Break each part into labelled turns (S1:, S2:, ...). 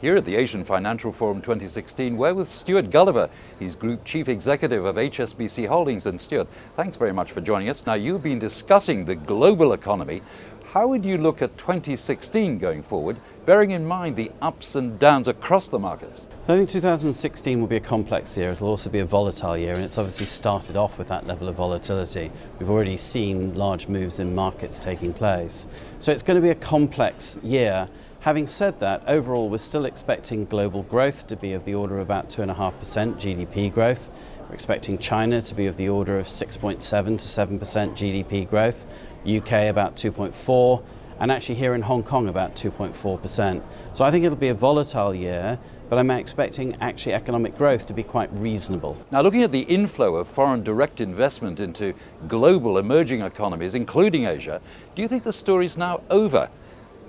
S1: Here at the Asian Financial Forum 2016, we're with Stuart Gulliver. He's Group Chief Executive of HSBC Holdings. And Stuart, thanks very much for joining us. Now, you've been discussing the global economy. How would you look at 2016 going forward, bearing in mind the ups and downs across the markets?
S2: I think 2016 will be a complex year. It'll also be a volatile year, and it's obviously started off with that level of volatility. We've already seen large moves in markets taking place. So it's going to be a complex year. Having said that, overall we're still expecting global growth to be of the order of about 2.5% GDP growth. We're expecting China to be of the order of 6.7 to 7% GDP growth, UK about 2.4%, and actually here in Hong Kong about 2.4%. So I think it'll be a volatile year, but I'm expecting actually economic growth to be quite reasonable.
S1: Now, looking at the inflow of foreign direct investment into global emerging economies, including Asia, do you think the story's now over?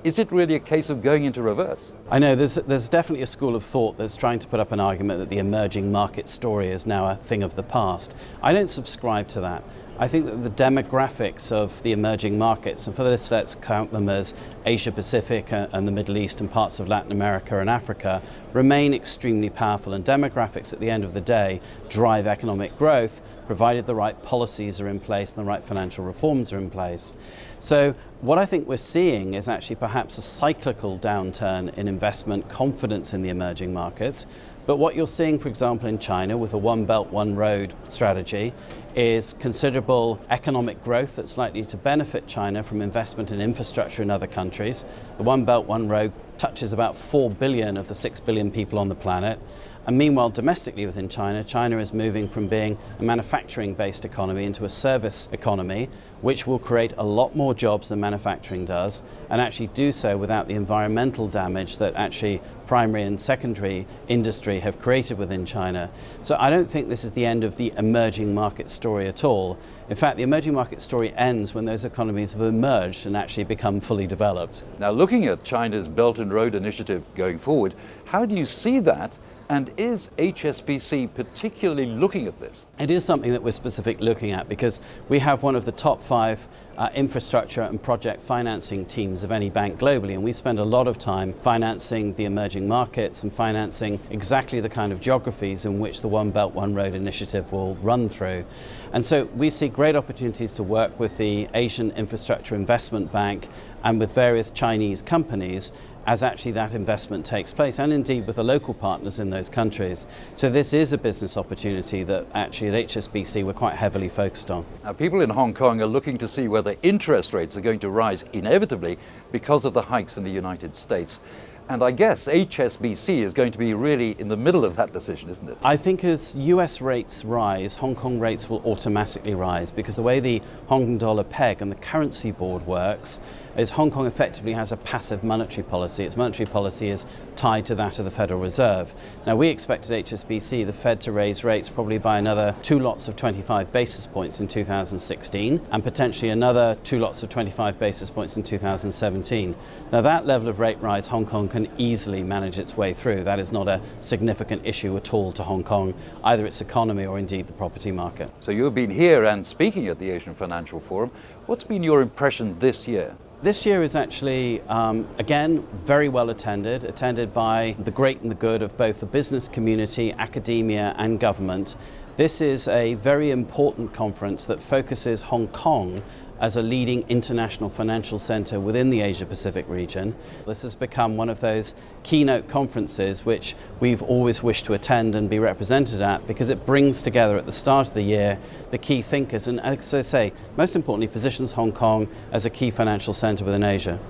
S1: Is it really a case of going into reverse?
S2: I know there's definitely a school of thought that's trying to put up an argument that the emerging market story is now a thing of the past. I don't subscribe to that. I think that the demographics of the emerging markets, and for this let's count them as Asia Pacific and the Middle East and parts of Latin America and Africa, remain extremely powerful, and demographics at the end of the day drive economic growth, provided the right policies are in place and the right financial reforms are in place. So what I think we're seeing is actually perhaps a cyclical downturn in investment confidence in the emerging markets. But what you're seeing, for example, in China with a One Belt, One Road strategy is considerable economic growth that's likely to benefit China from investment in infrastructure in other countries. The One Belt, One Road touches about 4 billion of the 6 billion people on the planet. And meanwhile, domestically within China, China is moving from being a manufacturing-based economy into a service economy, which will create a lot more jobs than manufacturing does, and actually do so without the environmental damage that actually primary and secondary industry have created within China. So I don't think this is the end of the emerging market story at all. In fact, the emerging market story ends when those economies have emerged and actually become fully developed.
S1: Now, looking at China's Belt and Road Initiative going forward, how do you see that? And is HSBC particularly looking at this?
S2: It is something that we're specifically looking at because we have one of the top 5 infrastructure and project financing teams of any bank globally, and we spend a lot of time financing the emerging markets and financing exactly the kind of geographies in which the One Belt, One Road initiative will run through. And so we see great opportunities to work with the Asian Infrastructure Investment Bank and with various Chinese companies as actually that investment takes place, and indeed with the local partners in those countries. So this is a business opportunity that actually at HSBC we're quite heavily focused on.
S1: Now, people in Hong Kong are looking to see whether interest rates are going to rise inevitably because of the hikes in the United States. And I guess HSBC is going to be really in the middle of that decision, isn't it?
S2: I think as US rates rise, Hong Kong rates will automatically rise, because the way the Hong Kong dollar peg and the currency board works is Hong Kong effectively has a passive monetary policy. Its monetary policy is tied to that of the Federal Reserve. Now, we expect at HSBC the Fed to raise rates probably by another 2 lots of 25 basis points in 2016 and potentially another 2 lots of 25 basis points in 2017. Now, that level of rate rise Hong Kong can easily manage its way through. That is not a significant issue at all to Hong Kong, either its economy or indeed the property market.
S1: So you've been here and speaking at the Asian Financial Forum. What's been your impression this year?
S2: This year is actually, again, very well attended by the great and the good of both the business community, academia and government. This is a very important conference that focuses Hong Kong as a leading international financial centre within the Asia-Pacific region. This has become one of those keynote conferences which we've always wished to attend and be represented at, because it brings together at the start of the year the key thinkers and, as I say, most importantly, positions Hong Kong as a key financial centre within Asia.